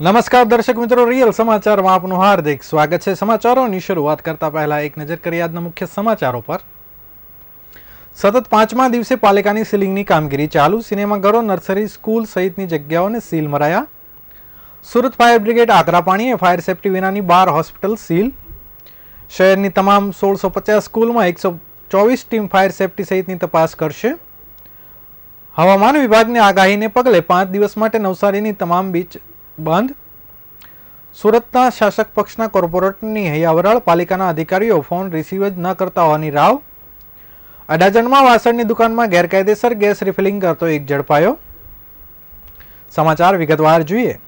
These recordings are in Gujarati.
નમસ્કાર દર્શક મિત્રો, રિયલ સમાચારમાં આપનું હાર્દિક સ્વાગત છે। સમાચારોની શરૂઆત કરતા પહેલા એક નજર કરીએ આજના મુખ્ય સમાચારો પર। સતત 5મા દિવસે પાલિકાની સીલિંગની કામગીરી ચાલુ। સિનેમાઘરો, નર્સરી, સ્કૂલ સહિતની જગ્યાઓને સીલ મરાયા। સુરત ફાયર બ્રિગેડ આકરા પાણીએ ફાયર સેફટી વિનાની 12 હોસ્પિટલ સીલ। શહેરની તમામ 1650 સ્કૂલમાં 124 ટીમ ફાયર સેફટી સહિતની તપાસ કરશે। હવામાન વિભાગની આગાહીને પગલે 5 દિવસ માટે નવસારીની તમામ બીચ બંધ। સુરતના શાસક પક્ષના કોર્પોરેટરની હૈયાવરાળ, પાલિકાના અધિકારીઓ ફોન રિસીવ જ ન કરતા હોવાની રાવ। અડાજણમાં વાસણની દુકાનમાં ગેરકાયદેસર ગેસ રિફિલિંગ કરતો એક ઝડપાયો। સમાચાર વિગતવાર જોઈએ।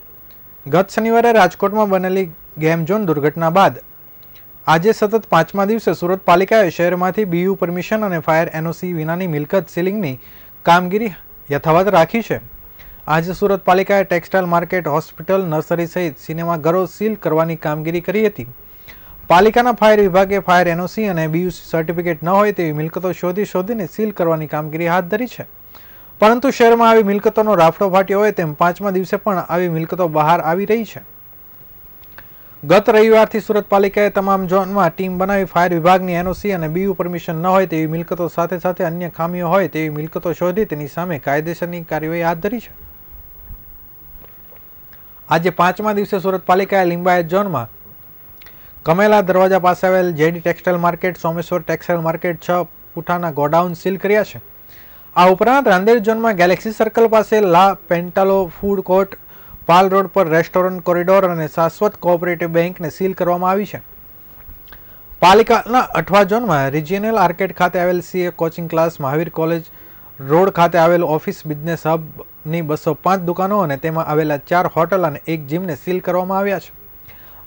ગત શનિવારે રાજકોટમાં બનેલી ગેમ ઝોન દુર્ઘટના બાદ આજે સતત 5મા દિવસે સુરત પાલિકાએ શહેરમાંથી બીયુ પરમિશન અને ફાયર એનઓસી વિનાની મિલકત સીલિંગની કામગીરી યથાવત રાખી છે। આજે સુરત પાલિકાએ ટેક્સટાઇલ માર્કેટ, હોસ્પિટલ, નર્સરી સહિત સિનેમાઘરો સીલ કરવાની કામગીરી કરી હતી। પાલિકાના ફાયર વિભાગે ફાયર એનઓસી અને બીયુસી સર્ટિફિકેટ ન હોય તેવી મિલકતો શોધીને સીલ કરવાની કામગીરી હાથ ધરી છે। પરંતુ શહેરમાં આવી મિલકતોનો રાફડો ફાટ્યો હોય તેમ 5મા દિવસે પણ આવી મિલકતો બહાર આવી રહી છે। ગત રવિવારથી સુરત પાલિકાએ તમામ ઝોનમાં ટીમ બનાવી ફાયર વિભાગની એનઓસી અને બીયુ પરમિશન ન હોય તેવી મિલકતો સાથે અન્ય ખામીઓ હોય તેવી મિલકતો શોધી તેની સામે કાયદેસરની કાર્યવાહી હાથ ધરી છે। આજે 5મા દિવસે સુરત પાલિકાએ લિંબાયત ઝોનમાં કમેલા દરવાજા પાસે આવેલ JD textile market, Someshwar textile market 6 ફૂટાના ગોડાઉન સીલ કર્યા છે। આ ઉપરાંત રાંદેર ઝોનમાં ગેલેક્સી સર્કલ પાસે લા પેન્ટાલો ફૂડ કોર્ટ, પાલ રોડ પર રેસ્ટોરન્ટ કોરિડોર અને શાશ્વત કોઓપરેટિવ બેંકને સીલ કરવામાં આવી છે। પાલિકાના 8મા ઝોનમાં રિજિયનલ આર્કેડ ખાતે આવેલ CA coaching class, Mahavir college road ખાતે આવેલ ઓફિસ બિઝનેસ હબની 205 દુકાનો અને તેમાં આવેલા 4 હોટલ અને 1 જીમને સીલ કરવામાં આવ્યા છે।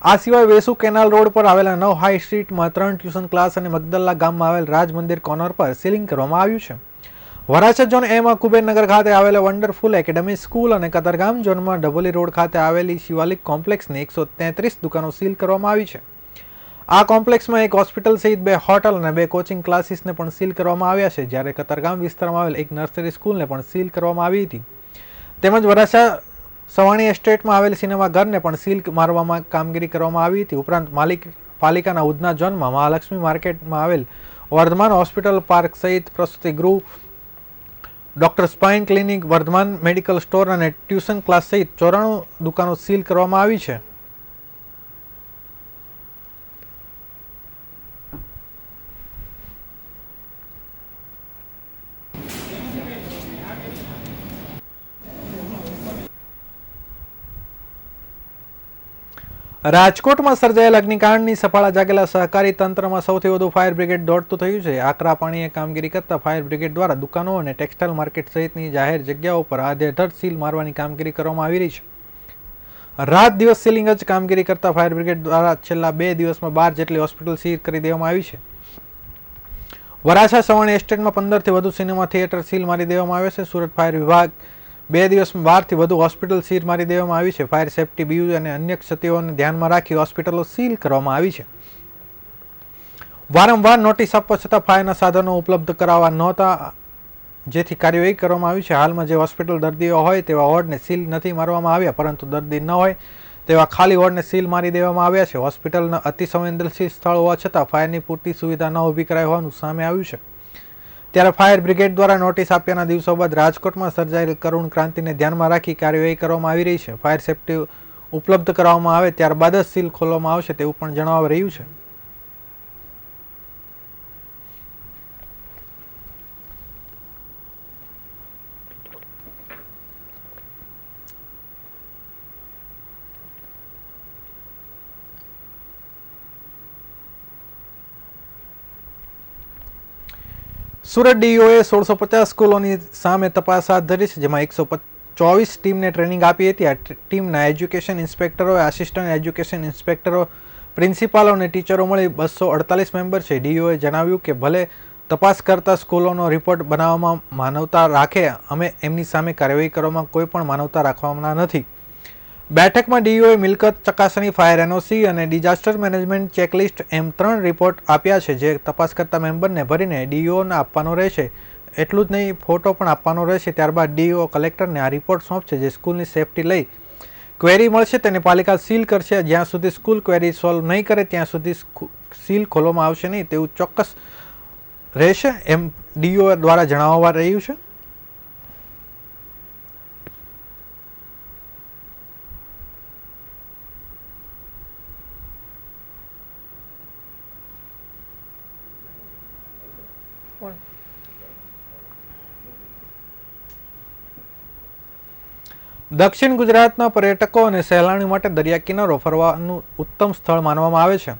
આ સિવાય વેસુ કેનાલ રોડ પર આવેલા 9 હાઈ સ્ટ્રીટમાં 3 ટ્યુશન ક્લાસ અને મગદલ્લા ગામમાં આવેલ રાજ મંદિર કોર્નર પર સીલિંગ કરવામાં આવ્યું છે। વરાછા ઝોન એમાં કુબેરનગર ખાતે આવેલા વન્ડરફુલ એકેડમી સ્કૂલ અને કતારગામ ઝોનમાં ડભોલી રોડ ખાતે આવેલી શિવાલિક કોમ્પ્લેક્સની 133 દુકાનો સીલ કરવામાં આવી છે। આ કોમ્પ્લેક્સમાં 1 હોસ્પિટલ સહિત 2 હોટલ અને 2 કોચિંગ ક્લાસીસને પણ સીલ કરવામાં આવ્યા છે, જ્યારે કતારગામ વિસ્તારમાં આવેલ 1 નર્સરી સ્કૂલને પણ સીલ કરવામાં આવી હતી। તેમજ વરાછા સવાણી એસ્ટેટમાં આવેલ સિનેમાઘરને પણ સીલ મારવામાં કામગીરી કરવામાં આવી હતી। ઉપરાંત પાલિકાના ઉધના ઝોનમાં મહાલક્ષ્મી માર્કેટમાં આવેલ વર્ધમાન હોસ્પિટલ પાર્ક સહિત પ્રસૂતિ ગૃહ, doctor spine clinic, Vardhaman medical store અને ટ્યુશન ક્લાસ સહિત 94 દુકાનો સીલ કરવામાં આવી છે। રાજકોટમાં સર્જાયેલ અગ્નિકાંડની સફાળા જાગેલા સહકારી તંત્રમાં સૌથી વધુ ફાયર બ્રિગેડ દોડતું થયું છે। આકરા પાણીએ કામગીરી કરતા ફાયર બ્રિગેડ દ્વારા દુકાનો અને ટેક્સટાઇલ માર્કેટ સહિતની જાહેર જગ્યાઓ પર આધેધડ સીલ મારવાની કામગીરી કરવામાં આવી રહી છે। રાત દિવસ સીલિંગ જ કામગીરી કરતા ફાયર બ્રિગેડ દ્વારા છેલ્લા 2 દિવસમાં 12 જેટલી હોસ્પિટલ સીલ કરી દેવામાં આવી છે। વરાછા સવાણી એસ્ટેટમાં 15થી વધુ સિનેમા થિયેટર સીલ મારી દેવામાં આવ્યા છે। સુરત ફાયર વિભાગ 2 દિવસમાં 12થી વધુ હોસ્પિટલ સીલ મારી દેવામાં આવી છે। ફાયર સેફટી, બીયુ અને અન્ય ક્ષતિઓને ધ્યાનમાં રાખી હોસ્પિટલો સીલ કરવામાં આવી છે। વારંવાર નોટિસ આપવા છતાં ફાયરના સાધનો ઉપલબ્ધ કરાવવા નહોતા, જેથી કાર્યવાહી કરવામાં આવી છે। હાલમાં જે હોસ્પિટલ દર્દીઓ હોય તેવા વોર્ડને સીલ નથી મારવામાં આવ્યા, પરંતુ દર્દી ન હોય તેવા ખાલી વોર્ડને સીલ મારી દેવામાં આવ્યા છે। હોસ્પિટલના અતિ સંવેદનશીલ સ્થળ હોવા છતાં ફાયરની પૂરતી સુવિધા ન ઊભી કરાઈ હોવાનું સામે આવ્યું છે। ત્યારે ફાયર બ્રિગેડ દ્વારા નોટિસ આપ્યાના દિવસો બાદ રાજકોટમાં સર્જાયેલ કરુણ ક્રાંતિને ધ્યાનમાં રાખી કાર્યવાહી કરવામાં આવી રહી છે। ફાયર સેફટી ઉપલબ્ધ કરાવવામાં આવે ત્યારબાદ જ સીલ ખોલવામાં આવશે તેવું પણ જણાવાઈ રહ્યું છે। સુરત ડીઓએ 1650 સ્કૂલોની સામે તપાસ હાથ ધરી છે, જેમાં 124 ટીમને ટ્રેનિંગ આપી હતી। આ ટીમના એજ્યુકેશન ઇન્સ્પેક્ટરો, આસિસ્ટન્ટ એજ્યુકેશન ઇન્સ્પેક્ટરો, પ્રિન્સિપાલો અને ટીચરો મળી 248 મેમ્બર છે। ડીઓએ જણાવ્યું કે ભલે તપાસ કરતા સ્કૂલોનો રિપોર્ટ બનાવવામાં માનવતા રાખે, અમે એમની સામે કાર્યવાહી કરવામાં કોઈ પણ માનવતા રાખવાના નથી। બેઠકમાં ડીઓએ મિલકત ચકાસણી, ફાયર એનઓસી અને ડિઝાસ્ટર મેનેજમેન્ટ ચેકલિસ્ટ એમ 3 રિપોર્ટ આપ્યા છે, જે તપાસ કરતા મેમ્બરને ભરીને ડીઓને આપવાનો રહેશે। એટલું જ નહીં, ફોટો પણ આપવાનો રહેશે। ત્યારબાદ ડીઓ કલેક્ટરને આ રિપોર્ટ સોંપશે, જે સ્કૂલની સેફટી લઈ ક્વેરી મળશે તેને પાલિકા સીલ કરશે. જ્યાં સુધી સ્કૂલ ક્વેરી સોલ્વ નહીં કરે ત્યાં સુધી સીલ ખોલવામાં આવશે નહીં તેવું ચોક્કસ રહેશે એમ ડીઓ દ્વારા જણાવવા રહ્યું છે. દક્ષિણ ગુજરાતના પર્યટકો અને સહેલાણીઓ માટે દરિયા કિનારો ફરવાનું ઉત્તમ સ્થળ માનવામાં આવે છે.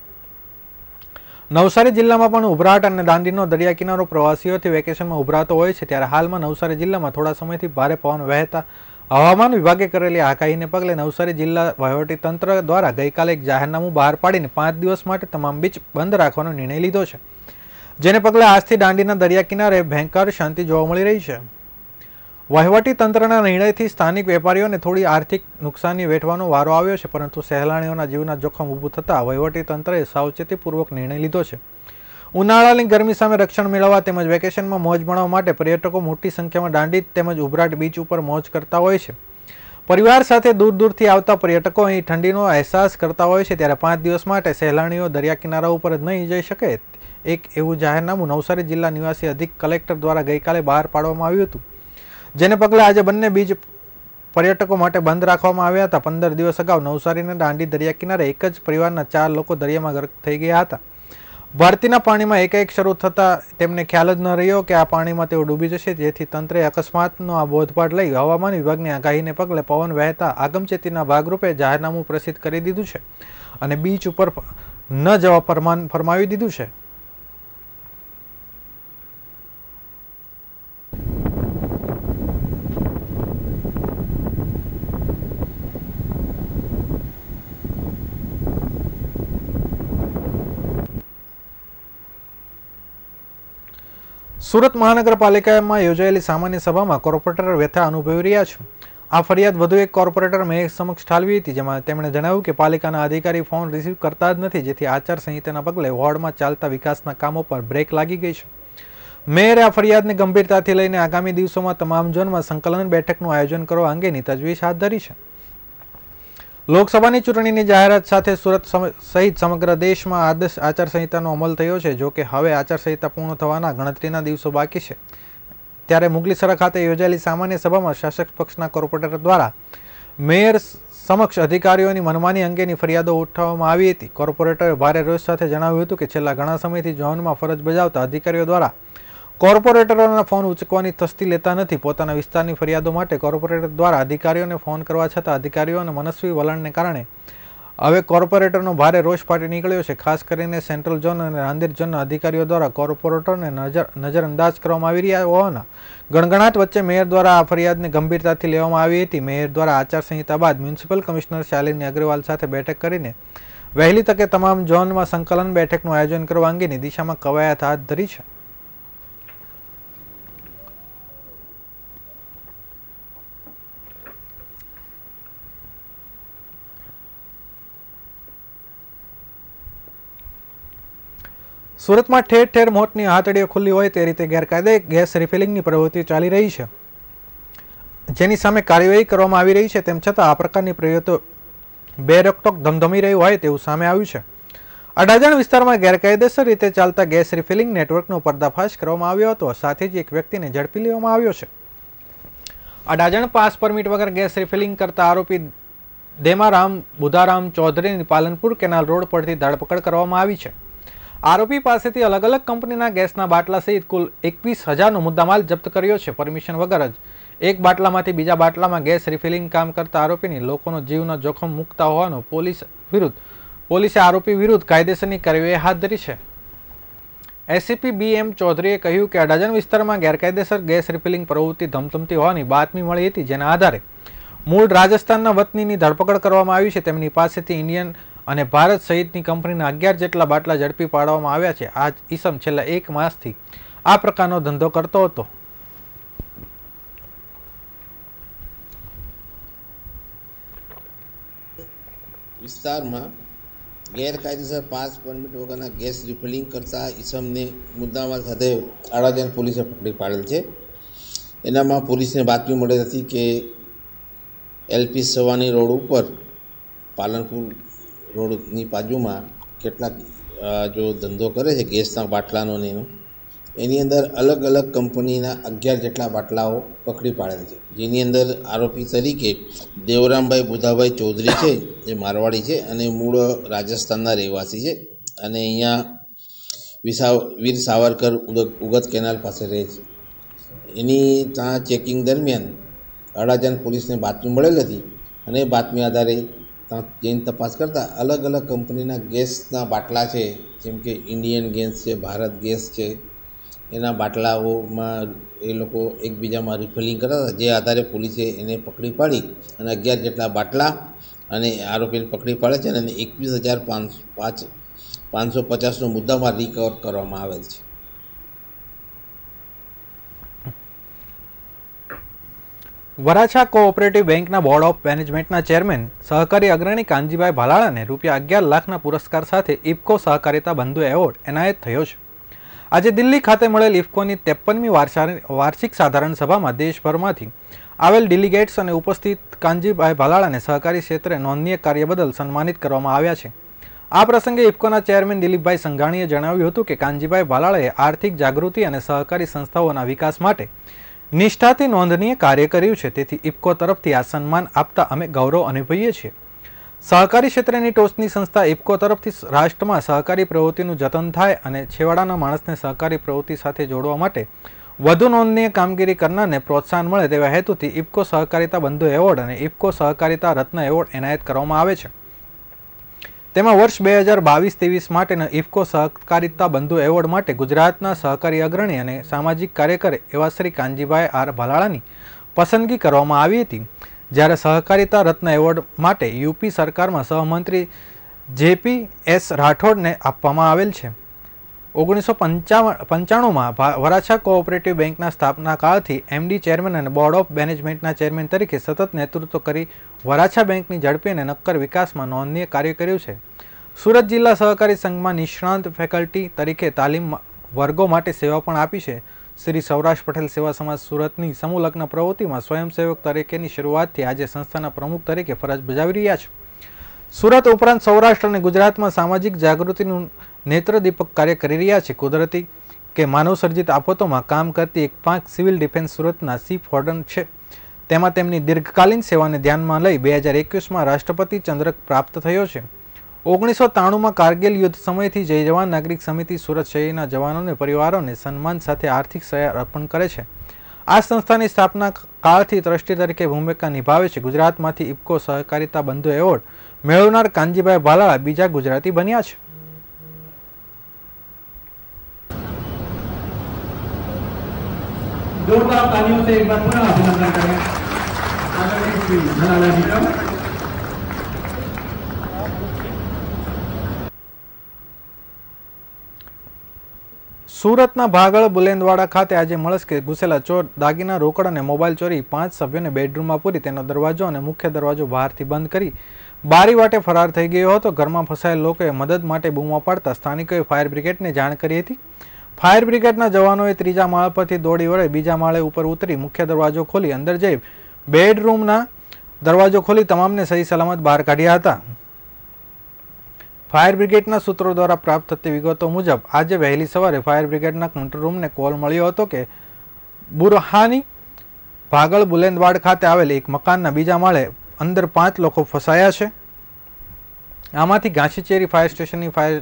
નવસારી જિલ્લામાં પણ ઉભરાટ અને દાંડીનો દરિયા કિનારો પ્રવાસીઓથી વેકેશનમાં ઉભરાતો હોય છે. ત્યારે હાલમાં નવસારી જિલ્લામાં થોડા સમયથી ભારે પવન વહેતા હવામાન વિભાગે કરેલી આગાહીને પગલે નવસારી જિલ્લા વહીવટીતંત્ર દ્વારા ગઈકાલે એક જાહેરનામું બહાર પાડીને 5 દિવસ માટે તમામ બીચ બંધ રાખવાનો નિર્ણય લીધો છે. જેને પગલે આજથી દાંડીના દરિયા કિનારે ભયંકર શાંતિ જોવા મળી રહી છે. વહીવટી તંત્રના નિર્ણયથી સ્થાનિક વેપારીઓને થોડી આર્થિક નુકસાની વેઠવાનો વારો આવ્યો છે, પરંતુ સહેલાણીઓના જીવના જોખમ ઊભું થતાં વહીવટી તંત્રએ સાવચેતીપૂર્વક નિર્ણય લીધો છે. ઉનાળાની ગરમી સામે રક્ષણ મેળવવા તેમજ વેકેશનમાં મોજ માણવા માટે પર્યટકો મોટી સંખ્યામાં દાંડી તેમજ ઉભરાટ બીચ ઉપર મોજ કરતા હોય છે. પરિવાર સાથે દૂર દૂરથી આવતા પર્યટકો અહીં ઠંડીનો અહેસાસ કરતા હોય છે. ત્યારે 5 દિવસ માટે સહેલાણીઓ દરિયા કિનારા ઉપર જ નહીં જઈ શકે એક એવું જાહેરનામું નવસારી જિલ્લા નિવાસી અધિક કલેક્ટર દ્વારા ગઈકાલે બહાર પાડવામાં આવ્યું હતું. જેને પગલે આજે બંને બીચ પર્યટકો માટે બંધ રાખવામાં આવ્યા હતા. 15 દિવસ અગાઉ નવસારીના દાંડી દરિયા કિનારે એક જ પરિવારના 4 લોકો દરિયામાં ગરક થઈ ગયા હતા. ભરતીના પાણીમાં એકાએક શરૂ થતાં તેમને ખ્યાલ જ ન રહ્યો કે આ પાણીમાં તેઓ ડૂબી જશે, જેથી તંત્રે અકસ્માતનો આ બોધપાઠ લઈ હવામાન વિભાગની આગાહીને પગલે પવન વહેતા આગમચેતીના ભાગરૂપે જાહેરનામું પ્રસિદ્ધ કરી દીધું છે અને બીચ ઉપર ન જવા ફરમાવી દીધું છે. સુરત મહાનગરપાલિકામાં યોજાયેલી સામાન્ય સભામાં કોર્પોરેટર વ્યથા અનુભવી રહ્યા છે. આ ફરિયાદ વધુ એક કોર્પોરેટર મેયર સમક્ષ ઠાલવી હતી, જેમાં તેમણે જણાવ્યું કે પાલિકાના અધિકારી ફોન રિસીવ કરતા જ નથી, જેથી આચારસંહિતાના પગલે વોર્ડમાં ચાલતા વિકાસના કામો પર બ્રેક લાગી ગઈ છે. મેયરે આ ફરિયાદને ગંભીરતાથી લઈને આગામી દિવસોમાં તમામ ઝોનમાં સંકલન બેઠકનું આયોજન કરવા અંગેની તજવીજ હાથ ધરી છે. લોકસભાની ચૂંટણીની જાહેરાત સાથે સુરત સહિત સમગ્ર દેશમાં આદર્શ આચારસંહિતાનો અમલ થયો છે. જો કે હવે આચારસંહિતા પૂર્ણ થવાના ગણતરીના દિવસો બાકી છે. ત્યારે મુગલીસરા ખાતે યોજાયેલી સામાન્ય સભામાં શાસક પક્ષના કોર્પોરેટર દ્વારા મેયર સમક્ષ અધિકારીઓની મનમાની અંગેની ફરિયાદો ઉઠાવવામાં આવી હતી. કોર્પોરેટરે ભારે રોષ સાથે જણાવ્યું હતું કે છેલ્લા ઘણા સમયથી ઝોનમાં ફરજ બજાવતા અધિકારીઓ દ્વારા કોર્પોરેટરોના ફોન ઉચકવાની તસ્દી લેતા નથી. પોતાના વિસ્તારની ફરિયાદો માટે કોર્પોરેટર દ્વારા અધિકારીઓને ફોન કરવા છતાં અધિકારીઓના મનસ્વી વલણને કારણે હવે કોર્પોરેટરનો ભારે રોષ ફાટી નીકળ્યો છે. ખાસ કરીને સેન્ટ્રલ ઝોન અને રાંદેર ઝોનના અધિકારીઓ દ્વારા કોર્પોરેટરને નજરઅંદાજ કરવામાં આવી રહ્યા હોવાના ગણગણાટ વચ્ચે મેયર દ્વારા આ ફરિયાદને ગંભીરતાથી લેવામાં આવી હતી. મેયર દ્વારા આચારસંહિતા બાદ મ્યુનિસિપલ કમિશનર શાલિની અગ્રવાલ સાથે બેઠક કરીને વહેલી તકે તમામ ઝોનમાં સંકલન બેઠકનું આયોજન કરવા અંગેની દિશામાં કવાયત હાથ ધરી છે. સુરતમાં ઠેર ઠેર મોતની હાથડીઓ ખુલ્લી હોય તે રીતે ગેરકાયદે ગેસ રિફિલિંગની પ્રવૃત્તિ ચાલી રહી છે, જેની સામે કાર્યવાહી કરવામાં આવી રહી છે. તેમ છતાં આ પ્રકારની પ્રવૃત્તિઓ બેરોકટોક ધમધમી રહી હોય તેવું સામે આવ્યું છે. અડાજણ વિસ્તારમાં ગેરકાયદેસર રીતે ચાલતા ગેસ રિફિલિંગ નેટવર્કનો પર્દાફાશ કરવામાં આવ્યો હતો. સાથે જ એક વ્યક્તિને ઝડપી લેવામાં આવ્યો છે. અડાજણ પાસ પરમિટ વગર ગેસ રિફિલિંગ કરતા આરોપી દેમારામ બુધારામ ચૌધરીની પાલનપુર કેનાલ રોડ પરથી ધરપકડ કરવામાં આવી છે. આરોપી પાસેથી અલગ અલગ કંપનીના ગેસના બાટલા સહિત કુલ 21,000નો મુદ્દામાલ જપ્ત કર્યો છે. પરમિશન વગર જ એક બાટલામાંથી બીજા બાટલામાં ગેસ રિફિલિંગ કામ કરતા આરોપીની લોકોનો જીવનો જોખમ મૂકતા હોવાનો પોલીસે આરોપી વિરુદ્ધ કાયદેસરની કાર્યવાહી હાથ ધરી છે. એસીપી BM ચૌધરીએ કહ્યું કે અડાજણ વિસ્તારમાં ગેરકાયદેસર ગેસ રિફિલિંગ પ્રવૃત્તિ ધમધમતી હોવાની બાતમી મળી હતી, જેના આધારે મૂળ રાજસ્થાનના વતનીની ધરપકડ કરવામાં આવી છે. તેમની પાસેથી ઇન્ડિયન અને ભારત સહિતની કંપનીના 11 જેટલા બાટલા ઝડપી પાડવામાં આવ્યા છે. આ ઈસમ છેલ્લા 1 માસથી આ પ્રકારનો ધંધો કરતો હતો. વિસ્તારમાં ગેરકાયદેસર પાસ પરમિટ વગરના ગેસ રિફિલિંગ કરતા ઈસમને મુદ્દામાલ સાથે અડાજણ પોલીસે પકડી પાડેલ છે. એનામાં પોલીસને બાતમી મળેલ હતી કે એલપી સવાની રોડ ઉપર પાલનપુર રોડની બાજુમાં કેટલાક જો ધંધો કરે છે ગેસના બાટલાનો ને એનો, એની અંદર અલગ અલગ કંપનીના 11 જેટલા બાટલાઓ પકડી પાડેલ છે, જેની અંદર આરોપી તરીકે દેવરામભાઈ બુધાભાઈ ચૌધરી છે, જે મારવાડી છે અને મૂળ રાજસ્થાનના રહેવાસી છે અને અહીંયા વીર સાવરકર ઉગત કેનાલ પાસે રહે છે. એની ત્યાં ચેકિંગ દરમિયાન અડાજણ પોલીસને બાતમી મળેલ હતી અને બાતમી આધારે ત્યાં જઈને તપાસ કરતાં અલગ અલગ કંપનીના ગેસના બાટલા છે, જેમ કે ઇન્ડિયન ગેસ છે, ભારત ગેસ છે, એના બાટલાઓમાં એ લોકો એકબીજામાં રિફિલિંગ કરતા હતા, જે આધારે પોલીસે એને પકડી પાડી અને 11 જેટલા બાટલા અને આરોપીને પકડી પાડે છે અને 21,550નો મુદ્દામાલ રિકવર કરવામાં આવેલ છે. વરાછા કોઓપરેટિવ બેંકના બોર્ડ ઓફ મેનેજમેન્ટના ચેરમેન સહકારી અગ્રણી કાનજીભાઈ ભાલાળાને રૂપિયા 11 લાખના પુરસ્કાર સાથે ઇફકો સહકારિતા બંધુ એવોર્ડ એનાયત થયો છે. આજે દિલ્હી ખાતે મળેલ ઇફકોની 53મી વાર્ષિક સાધારણ સભામાં દેશભરમાંથી આવેલ ડેલિગેટ્સ અને ઉપસ્થિત કાનજીભાઈ ભાલાળાને સહકારી ક્ષેત્રે નોંધનીય કાર્ય બદલ સન્માનિત કરવામાં આવ્યા છે. આ પ્રસંગે ઇફકોના ચેરમેન દિલીપભાઈ સંઘાણીએ જણાવ્યું હતું કે કાનજીભાઈ ભાલાળાએ આર્થિક જાગૃતિ અને સહકારી સંસ્થાઓના વિકાસ માટે નિષ્ઠાથી નોંધનીય કાર્ય કર્યું છે, તેથી ઇફકો તરફથી આ સન્માન આપતા અમે ગૌરવ અનુભવીએ છીએ. સહકારી ક્ષેત્રની ટોચની સંસ્થા ઇફકો તરફથી રાષ્ટ્રમાં સહકારી પ્રવૃત્તિનું જતન થાય અને છેવાડાના માણસને સહકારી પ્રવૃત્તિ સાથે જોડવા માટે વધુ નોંધનીય કામગીરી કરનારને પ્રોત્સાહન મળે તેવા હેતુથી ઇફકો સહકારિતા બંધુ એવોર્ડ અને ઇફકો સહકારિતા રત્ન એવોર્ડ એનાયત કરવામાં આવે છે. તેમાં વર્ષ 2022-23 માટેના ઇફકો સહકારિતા બંધુ એવોર્ડ માટે ગુજરાતના સહકારી અગ્રણી અને સામાજિક કાર્યકર એવા શ્રી કાનજીભાઈ આર ભાલાળાની પસંદગી કરવામાં આવી હતી, જ્યારે સહકારિતા રત્ન એવોર્ડ માટે યુપી સરકારમાં સહમંત્રી JP.S. રાઠોડને આપવામાં આવેલ છે. 1995માં વરાછા કોઓપરેટિવ બેંકના સ્થાપના કાળથી MD ચેરમેન અને બોર્ડ ઓફ મેનેજમેન્ટના ચેરમેન તરીકે સતત નેતૃત્વ કરી વરાછા બેંકની ઝડપી અને નક્કર વિકાસમાં નોંધનીય કાર્ય કર્યું છે. સુરત જિલ્લા સહકારી સંઘમાં નિષ્ણાંત ફેકલ્ટી તરીકે તાલીમ વર્ગો માટે સેવા પણ આપી છે. શ્રી સૌરાષ્ટ્ર પટેલ સેવા સમાજ સુરતની સમૂહલગ્ન પ્રવૃત્તિમાં સ્વયંસેવક તરીકેની શરૂઆતથી આજે સંસ્થાના પ્રમુખ તરીકે ફરજ બજાવી રહ્યા છે. સુરત ઉપરાંત સૌરાષ્ટ્ર અને ગુજરાતમાં સામાજિક જાગૃતિનું નેત્રદીપક કાર્ય કરી રહ્યા છે. કુદરતી કે માનવસર્જિત આફતોમાં કામ કરતી એક પાંખ સિવિલ ડિફેન્સ સુરતના ચીફ વોર્ડન છે. તેમાં તેમની દીર્ઘકાલીન સેવાને ધ્યાનમાં લઈ 2021માં રાષ્ટ્રપતિ ચંદ્રક પ્રાપ્ત થયો છે. 1993માં કારગિલ યુદ્ધ સમયથી જય જવાન નાગરિક સમિતિ સુરત શહેરના જવાનોને પરિવારોને સન્માન સાથે આર્થિક સહાય અર્પણ કરે છે. આ સંસ્થાની સ્થાપના કાળથી ટ્રસ્ટી તરીકે ભૂમિકા નિભાવે છે. ગુજરાતમાંથી ઇફકો સહકારિતા બંધુ એવોર્ડ મેળવનાર કાનજીભાઈ ભાલાળા બીજા ગુજરાતી બન્યા છે. जोरदार तालियों से एक बार पुनः अभिनंदन करें आदरणीय श्री भालाला जी का। સુરતના ભાગળ બુલેન્દવાડા ખાતે આજે મળસ્કે ઘૂસેલા ચોર દાગીના, રોકડ અને મોબાઈલ ચોરી 5 સભ્યોને બેડરૂમમાં પૂરી તેનો દરવાજો અને મુખ્ય દરવાજો બહારથી બંધ કરી બારી વાટે ફરાર થઈ ગયો હતો. ઘરમાં ફસાયેલ લોકોએ મદદ માટે બૂમો પાડતા સ્થાનિકોએ ફાયર બ્રિગેડને જાણ કરી હતી. ફાયર બ્રિગેડના જવાનોએ ત્રીજા માળ પરથી દોડી વળે બીજા માળે ઉપર ઉતરી મુખ્ય દરવાજો ખોલી અંદર જઈ બેડરૂમના દરવાજો ખોલી તમામને સહી સલામત બહાર કાઢ્યા હતા. ફાયર બ્રિગેડના સૂત્રો દ્વારા પ્રાપ્ત થતી વિગતો મુજબ આજે વહેલી સવારે ફાયર બ્રિગેડના કંટ્રોલ રૂમને કોલ મળ્યો હતો કે બુરહાની ભાગળ બુલેન્દવાડ ખાતે આવેલ એક મકાનના બીજા માળે અંદર 5 લોકો ફસાયા છે. આમાંથી ઘાંચીચેરી ફાયર સ્ટેશનની ફાયર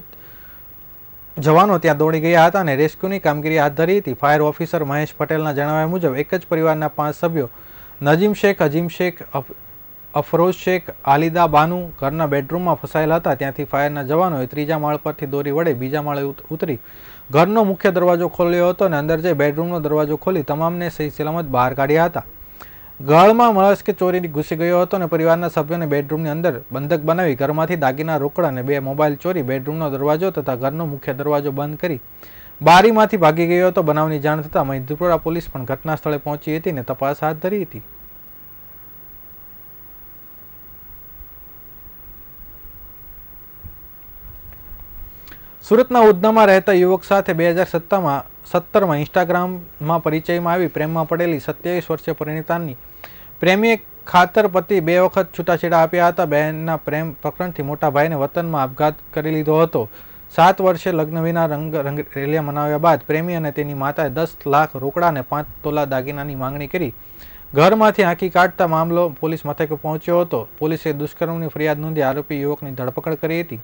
જવાનો ત્યાં દોડી ગયા હતા અને રેસ્ક્યુની કામગીરી હાથ ધરી હતી. ફાયર ઓફિસર મહેશ પટેલના જણાવ્યા મુજબ એક જ પરિવારના 5 સભ્યો નજીમ શેખ, અજીમ શેખ, અફરોઝ શેખ, આલિદા બાનુ ઘરના બેડરૂમમાં ફસાયેલા હતા. ત્યાંથી ફાયરના જવાનોએ ત્રીજા માળ પરથી દોરી વડે બીજા માળે ઉતરી ઘરનો મુખ્ય દરવાજો ખોલ્યો હતો અને અંદર જઈ બેડરૂમનો દરવાજો ખોલી તમામને સહી સલામત બહાર કાઢ્યા હતા. ગળમાં મળસ્કે ચોરી ઘૂસી ગયો હતો અને પરિવારના સભ્યોને બેડરૂમની અંદર બંધક બનાવી ઘરમાંથી દાગીના, રોકડા અને 2 મોબાઈલ ચોરી બેડરૂમનો દરવાજો તથા ઘરનો મુખ્ય દરવાજો બંધ કરી બારીમાંથી ભાગી ગયો હતો. બનાવની જાણ થતાં મૈદપુરા પોલીસ પણ ઘટના સ્થળે પહોંચી હતી અને તપાસ હાથ ધરી હતી. સુરતના ઉધનામાં રહેતા યુવક સાથે 2017માં ઇન્સ્ટાગ્રામમાં પરિચયમાં આવી પ્રેમમાં પડેલી 27 વર્ષીય પરિણીતાની પ્રેમીએ ખાતર પતિ 2 વખત છૂટાછેડા આપ્યા હતા. બહેનના પ્રેમ પ્રકરણથી મોટા ભાઈને વતનમાં આપઘાત કરી લીધો હતો. 7 વર્ષે લગ્ન વિના રંગરેલિયા મનાવ્યા બાદ પ્રેમી અને તેની માતાએ 10 લાખ રોકડા અને 5 તોલા દાગીનાની માંગણી કરી ઘરમાંથી આંકી કાઢતા મામલો પોલીસ મથકે પહોંચ્યો હતો. પોલીસે દુષ્કર્મની ફરિયાદ નોંધી આરોપી યુવકની ધરપકડ કરી હતી.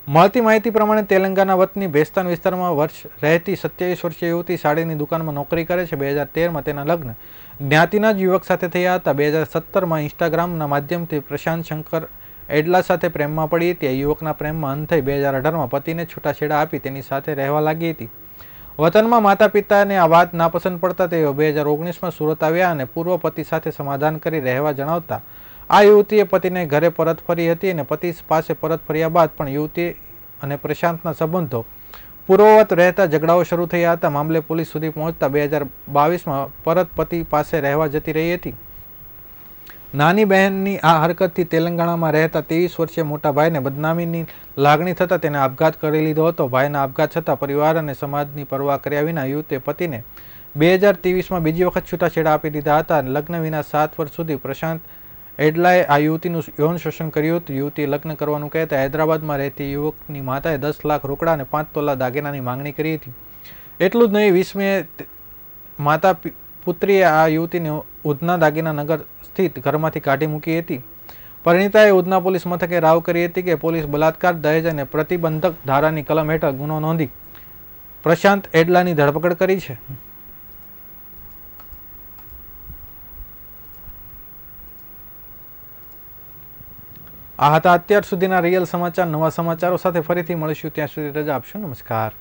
મળતી માહિતી પ્રમાણે તેલંગાના વતની ભેસ્તાન વિસ્તારમાં રહેતી 27 વર્ષીય યુવતી સાડીની દુકાનમાં નોકરી કરે છે. 2013માં તેના લગ્ન જ્ઞાતિના જ યુવક સાથે થયા હતા. 2017માં ઇન્સ્ટાગ્રામના માધ્યમથી પ્રશાંત શંકર એડલા સાથે પ્રેમમાં પડી હતી. આ યુવકના પ્રેમમાં અંત થઈ 2018માં પતિને છૂટાછેડા આપી તેની સાથે રહેવા લાગી હતી. વતનમાં માતા પિતાને આ વાત નાપસંદ પડતા તેઓ 2019માં સુરત આવ્યા અને પૂર્વ પતિ સાથે સમાધાન કરી રહેવા જણાવતા આ યુવતીએ પતિને ઘરે પરત ફરી હતી અને પતિ પાસે પરત ફર્યા બાદ પણ યુવતી અને પ્રશાંતના સંબંધો પૂર્વવત રહેતા ઝઘડાઓ શરૂ થયા હતા. મામલે પોલીસ સુધી પહોંચતા 2022માં પરત પતિ પાસે રહેવા જતી રહી હતી. નાની બહેનની આ હરકતથી તેલંગાણામાં રહેતા 23 વર્ષીય મોટા ભાઈને બદનામીની લાગણી થતાં તેને આપઘાત કરી લીધો હતો. ભાઈના આપઘાત છતાં પરિવાર અને સમાજની પરવા કર્યા વિના યુવતીએ પતિને 2023માં બીજી વખત છૂટાછેડા આપી દીધા હતા. લગ્ન વિના 7 વર્ષ સુધી પ્રશાંત એડલાએ આ યુવતીનું યૌન શોષણ કર્યું હતું. યુવતીએ લગ્ન કરવાનું કહેતા હૈદરાબાદમાં રહેતી યુવકની માતાએ 10 લાખ રોકડા અને 5 તોલા દાગીનાની માંગણી કરી હતી. એટલું જ નહીં, 20મીએ માતા પુત્રીએ આ યુવતીને ઉધના દાગીના નગર સ્થિત ઘરમાંથી કાઢી મૂકી હતી. પરિણીતાએ ઉધના પોલીસ મથકે રાવ કરી હતી કે પોલીસ બલાત્કાર, દહેજ અને પ્રતિબંધક ધારાની કલમ હેઠળ ગુનો નોંધી પ્રશાંત એડલાની ધરપકડ કરી છે. આ હતા અત્યાર સુધીના રિયલ સમાચાર. નવા સમાચારો સાથે ફરીથી મળીશું. ત્યાં સુધી રજા આપશો. નમસ્કાર.